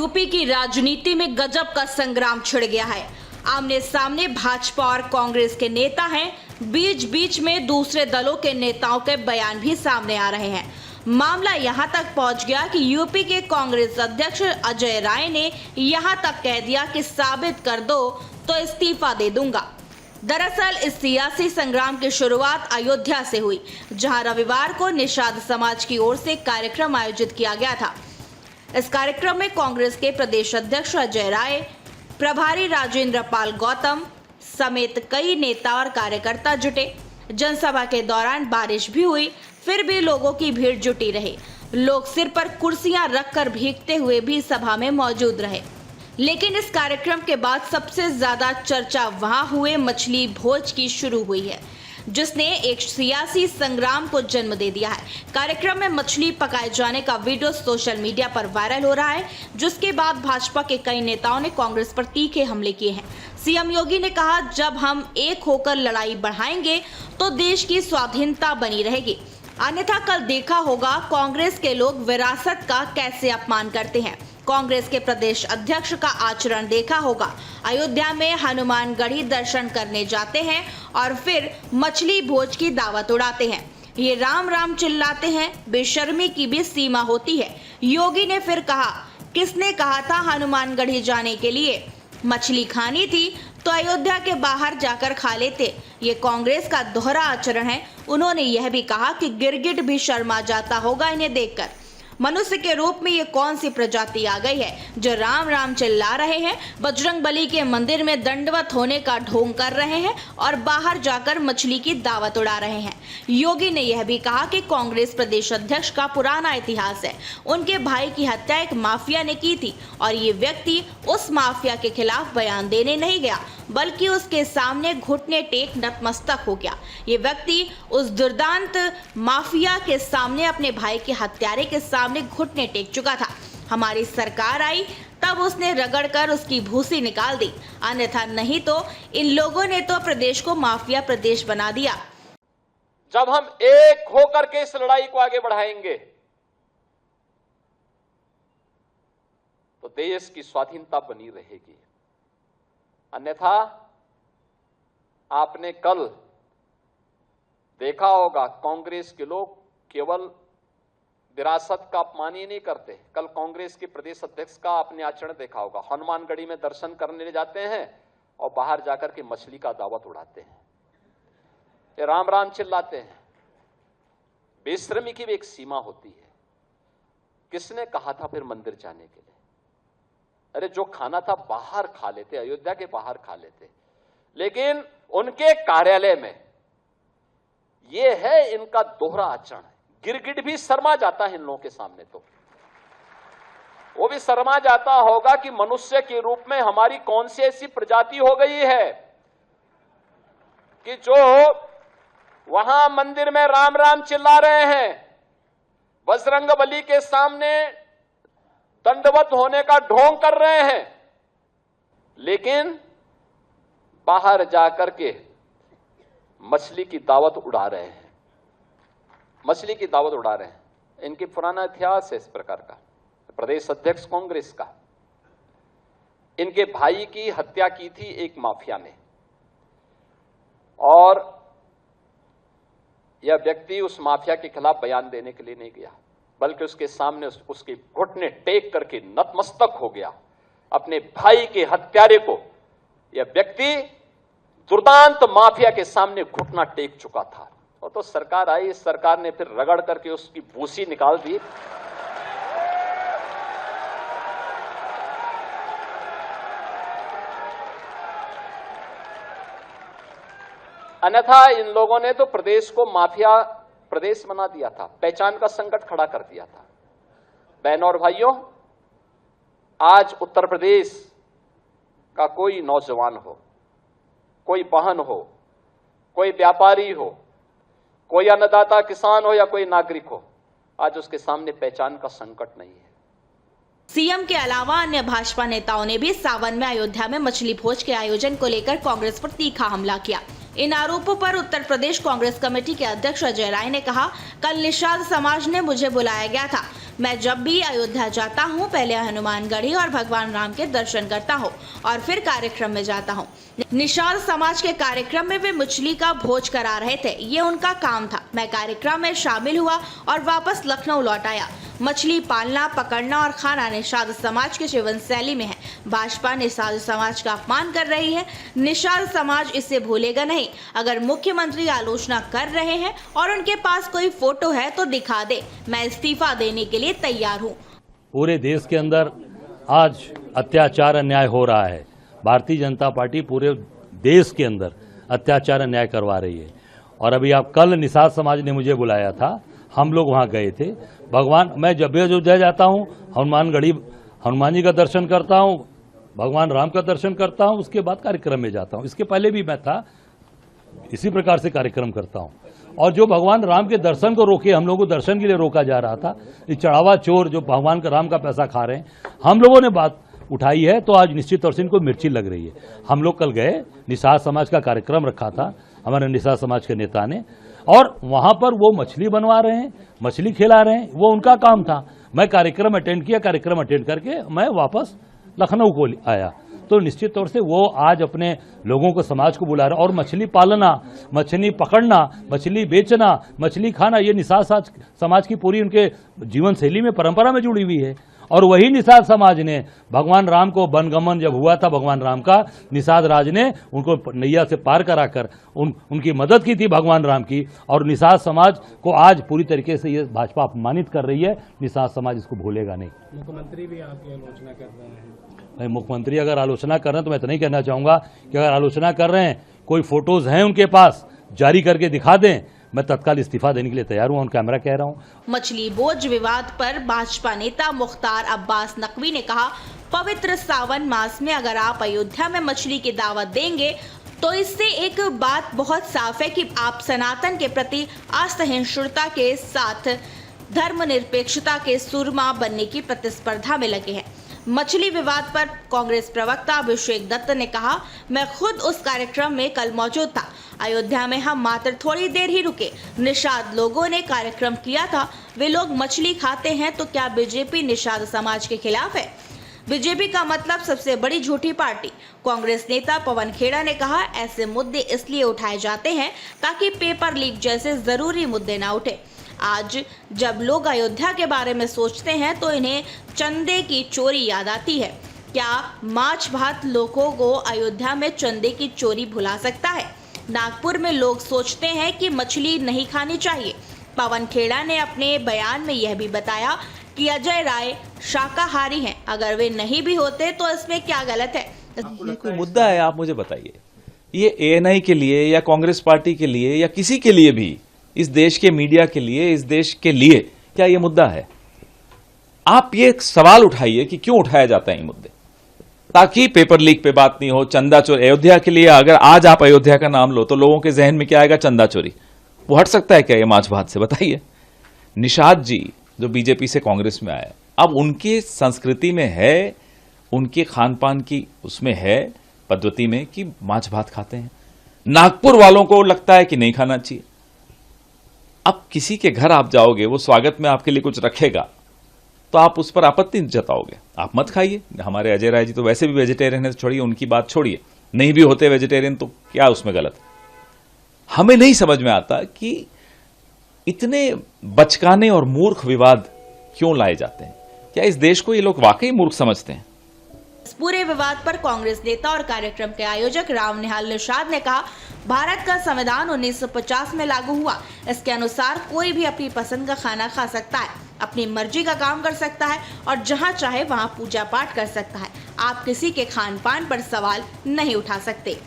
UP की राजनीति में गजब का संग्राम छिड़ गया है। आमने सामने भाजपा और कांग्रेस के नेता हैं, बीच बीच में दूसरे दलों के नेताओं के बयान भी सामने आ रहे हैं। मामला यहां तक पहुंच गया कि यूपी के कांग्रेस अध्यक्ष अजय राय ने यहां तक कह दिया कि साबित कर दो तो इस्तीफा दे दूंगा। दरअसल इस सियासी संग्राम की शुरुआत अयोध्या से हुई, जहां रविवार को निषाद समाज की ओर से कार्यक्रम आयोजित किया गया था। इस कार्यक्रम में कांग्रेस के प्रदेश अध्यक्ष अजय राय, प्रभारी राजेंद्र पाल गौतम समेत कई नेता और कार्यकर्ता जुटे। जनसभा के दौरान बारिश भी हुई, फिर भी लोगों की भीड़ जुटी रही। लोग सिर पर कुर्सियां रखकर भीगते हुए भी सभा में मौजूद रहे। लेकिन इस कार्यक्रम के बाद सबसे ज्यादा चर्चा वहां हुए मछली भोज की शुरू हुई है, जिसने एक सियासी संग्राम को जन्म दे दिया है। कार्यक्रम में मछली पकाए जाने का वीडियो सोशल मीडिया पर वायरल हो रहा है, जिसके बाद भाजपा के कई नेताओं ने कांग्रेस पर तीखे हमले किए हैं। सीएम योगी ने कहा, जब हम एक होकर लड़ाई बढ़ाएंगे तो देश की स्वाधीनता बनी रहेगी, अन्यथा कल देखा होगा कांग्रेस के लोग विरासत का कैसे अपमान करते हैं। कांग्रेस के प्रदेश अध्यक्ष का आचरण देखा होगा, अयोध्या में हनुमानगढ़ी दर्शन करने जाते हैं और फिर मछली भोज की दावत उड़ाते हैं। ये राम राम चिल्लाते हैं, बेशर्मी की भी सीमा होती है। योगी ने फिर कहा, किसने कहा था हनुमानगढ़ी जाने के लिए? मछली खानी थी तो अयोध्या के बाहर जाकर खा लेते। ये कांग्रेस का दोहरा आचरण है। उन्होंने यह भी कहा कि गिरगिट भी शर्मा जाता होगा इन्हें देखकर। मनुष्य के रूप में ये कौन सी प्रजाति आ गई है जो राम राम चिल्ला रहे हैं, बजरंगबली के मंदिर में दंडवत होने का ढोंग कर रहे हैं और बाहर जाकर मछली की दावत उड़ा रहे हैं। योगी ने यह भी कहा कि कांग्रेस प्रदेश अध्यक्ष का पुराना इतिहास है। उनके भाई की हत्या एक माफिया ने की थी और ये व्यक्ति उस माफिया के खिलाफ बयान देने नहीं गया, बल्कि उसके सामने घुटने टेक नतमस्तक हो गया। ये व्यक्ति उस दुर्दांत माफिया के सामने अपने भाई के हत्यारे के सामने घुटने टेक चुका था। हमारी सरकार आई तब उसने रगड़कर उसकी भूसी निकाल दी, अन्यथा नहीं तो इन लोगों ने तो प्रदेश को माफिया प्रदेश बना दिया। जब हम एक होकर के इस लड़ाई को आगे बढ़ाएंगे तो देश की स्वाधीनता बनी रहेगी, अन्यथा आपने कल देखा होगा कांग्रेस के लोग केवल विरासत का अपमान ही नहीं करते। कल कांग्रेस के प्रदेश अध्यक्ष का आपने आचरण देखा होगा, हनुमानगढ़ी में दर्शन करने जाते हैं और बाहर जाकर के मछली का दावत उड़ाते हैं, ये राम राम चिल्लाते हैं। बेशर्मी की भी एक सीमा होती है। किसने कहा था फिर मंदिर जाने के लिए? अरे जो खाना था बाहर खा लेते, अयोध्या के बाहर खा लेते। लेकिन उनके कार्यालय में ये है इनका दोहरा आचरण। गिरगिट भी शर्मा जाता है इन लोगों के सामने, तो वो भी शर्मा जाता होगा कि मनुष्य के रूप में हमारी कौन सी ऐसी प्रजाति हो गई है कि जो वहां मंदिर में राम राम चिल्ला रहे हैं, बजरंगबली के सामने दंडवत होने का ढोंग कर रहे हैं, लेकिन बाहर जाकर के मछली की दावत उड़ा रहे हैं, मछली की दावत उड़ा रहे हैं। इनकी पुराना इतिहास है इस प्रकार का। प्रदेश अध्यक्ष कांग्रेस का, इनके भाई की हत्या की थी एक माफिया ने और यह व्यक्ति उस माफिया के खिलाफ बयान देने के लिए नहीं गया, बल्कि उसके सामने उसके घुटने टेक करके नतमस्तक हो गया। अपने भाई के हत्यारे को यह व्यक्ति दुर्दांत माफिया के सामने घुटना टेक चुका था। और तो सरकार आई, इस सरकार ने फिर रगड़ करके उसकी भूसी निकाल दी। अन्यथा इन लोगों ने तो प्रदेश को माफिया प्रदेश बना दिया था, पहचान का संकट खड़ा कर दिया था। बहनों और भाइयों, आज उत्तर प्रदेश का कोई नौजवान हो, कोई बहन हो, कोई व्यापारी हो, कोई अन्नदाता किसान हो या कोई नागरिक हो, आज उसके सामने पहचान का संकट नहीं है। सीएम के अलावा अन्य भाजपा नेताओं ने भी सावन में अयोध्या में मछली भोज के आयोजन को लेकर कांग्रेस पर तीखा हमला किया। इन आरोपों पर उत्तर प्रदेश कांग्रेस कमेटी के अध्यक्ष अजय राय ने कहा, कल निषाद समाज ने मुझे बुलाया गया था, मैं जब भी अयोध्या जाता हूँ पहले हनुमानगढ़ी और भगवान राम के दर्शन करता हूँ और फिर कार्यक्रम में जाता हूँ। निषाद समाज के कार्यक्रम में वे मछली का भोज करा रहे थे, ये उनका काम था। मैं कार्यक्रम में शामिल हुआ और वापस लखनऊ लौट आया। मछली पालना, पकड़ना और खाना निषाद समाज के जीवन शैली में है। भाजपा निषाद समाज का अपमान कर रही है। निषाद समाज इसे भूलेगा नहीं। अगर मुख्यमंत्री आलोचना कर रहे हैं और उनके पास कोई फोटो है तो दिखा दे, मैं इस्तीफा देने के लिए तैयार हूँ। पूरे देश के अंदर आज अत्याचार अन्याय हो रहा है। भारतीय जनता पार्टी पूरे देश के अंदर अत्याचार अन्याय करवा रही है। और अभी आप कल निषाद समाज ने मुझे बुलाया था, हम लोग वहाँ गए थे। भगवान, मैं जब भी अयोध्या जाता हूँ हनुमान जी का दर्शन करता हूँ, भगवान राम का दर्शन करता हूँ, उसके बाद कार्यक्रम में जाता हूँ। इसके पहले भी मैं था, इसी प्रकार से कार्यक्रम करता हूँ। और जो भगवान राम के दर्शन को रोके, हम लोगों को दर्शन के लिए रोका जा रहा था, ये चढ़ावा चोर जो भगवान राम का पैसा खा रहे हैं, हम लोगों ने बात उठाई है, तो आज निश्चित तौर से इनको मिर्ची लग रही है। हम लोग कल गए, निषाद समाज का कार्यक्रम रखा था हमारे निषाद समाज के नेता ने, और वहां पर वो मछली बनवा रहे हैं, मछली खिला रहे हैं, वो उनका काम था। मैं कार्यक्रम अटेंड किया, कार्यक्रम अटेंड करके मैं वापस लखनऊ को आया। तो निश्चित तौर से वो आज अपने लोगों को, समाज को बुला रहे हैं। और मछली पालना, मछली पकड़ना, मछली बेचना, मछली खाना, ये निषाद समाज की पूरी उनके जीवन शैली में, परंपरा में जुड़ी हुई है। और वही निषाद समाज ने भगवान राम को वनगमन जब हुआ था भगवान राम का, निषाद राज ने उनको नैया से पार कराकर उनकी मदद की थी भगवान राम की। और निषाद समाज को आज पूरी तरीके से ये भाजपा अपमानित कर रही है। निषाद समाज इसको भूलेगा नहीं। मुख्यमंत्री भी आपकी आलोचना कर रहे हैं। मुख्यमंत्री अगर आलोचना कर रहे हैं तो मैं इतना ही कहना चाहूंगा कि अगर आलोचना कर रहे हैं, कोई फोटोज हैं उनके पास, जारी करके दिखा दें, मैं तत्काल इस्तीफा देने के लिए तैयार हूं। ऑन कैमरा कह रहा हूं। मछली बोझ विवाद पर भाजपा नेता मुख्तार अब्बास नकवी ने कहा, पवित्र सावन मास में अगर आप अयोध्या में मछली की दावत देंगे तो इससे एक बात बहुत साफ है कि आप सनातन के प्रति असहिष्णुता के साथ धर्मनिरपेक्षता के सुरमा बनने की प्रतिस्पर्धा में लगे हैं। मछली विवाद पर कांग्रेस प्रवक्ता अभिषेक दत्त ने कहा, मैं खुद उस कार्यक्रम में कल मौजूद था। अयोध्या में हम मात्र थोड़ी देर ही रुके। निषाद लोगों ने कार्यक्रम किया था। वे लोग मछली खाते हैं तो क्या बीजेपी निषाद समाज के खिलाफ है? बीजेपी का मतलब सबसे बड़ी झूठी पार्टी। कांग्रेस नेता पवन खेड़ा ने कहा, ऐसे मुद्दे इसलिए उठाए जाते हैं ताकि पेपर लीक जैसे जरूरी मुद्दे ना उठे। आज जब लोग अयोध्या के बारे में सोचते हैं तो इन्हें चंदे की चोरी याद आती है। क्या माछ भात लोगों को अयोध्या में चंदे की चोरी भुला सकता है? नागपुर में लोग सोचते हैं कि मछली नहीं खानी चाहिए। पवन खेड़ा ने अपने बयान में यह भी बताया कि अजय राय शाकाहारी हैं। अगर वे नहीं भी होते तो इसमें क्या गलत है? ये कोई मुद्दा है? आप मुझे बताइए। ये एएनआई के लिए या कांग्रेस पार्टी के लिए या किसी के लिए भी, इस देश के मीडिया के लिए, इस देश के लिए क्या ये मुद्दा है? आप ये सवाल उठाइए कि क्यों उठाया जाता है ये मुद्दे, ताकि पेपर लीक पे बात नहीं हो, चंदा चोरी। अयोध्या के लिए अगर आज आप अयोध्या का नाम लो तो लोगों के जहन में क्या आएगा? चंदा चोरी। वो हट सकता है क्या ये माछ भात से? बताइए। निषाद जी जो बीजेपी से कांग्रेस में आए, अब उनकी संस्कृति में है, उनके खान पान की उसमें है पद्धति में कि माछ भात खाते हैं। नागपुर वालों को लगता है कि नहीं खाना चाहिए। अब किसी के घर आप जाओगे, वो स्वागत में आपके लिए कुछ रखेगा तो आप उस पर आपत्ति जताओगे, आप मत खाइए। हमारे अजय राय जी तो वैसे भी वेजिटेरियन है, छोड़िए, उनकी बात छोड़िए। नहीं भी होते वेजिटेरियन तो क्या उसमें गलत? हमें नहीं समझ में आता कि इतने बचकाने और मूर्ख विवाद क्यों लाए जाते हैं। क्या इस देश को ये लोग वाकई मूर्ख समझते हैं? इस पूरे विवाद पर कांग्रेस नेता और कार्यक्रम के आयोजक राम निहाल निषाद ने कहा, भारत का संविधान 1950 में लागू हुआ। इसके अनुसार कोई भी अपनी पसंद का खाना खा सकता है, अपनी मर्जी का काम कर सकता है और जहां चाहे वहां पूजा पाठ कर सकता है। आप किसी के खान पान पर सवाल नहीं उठा सकते।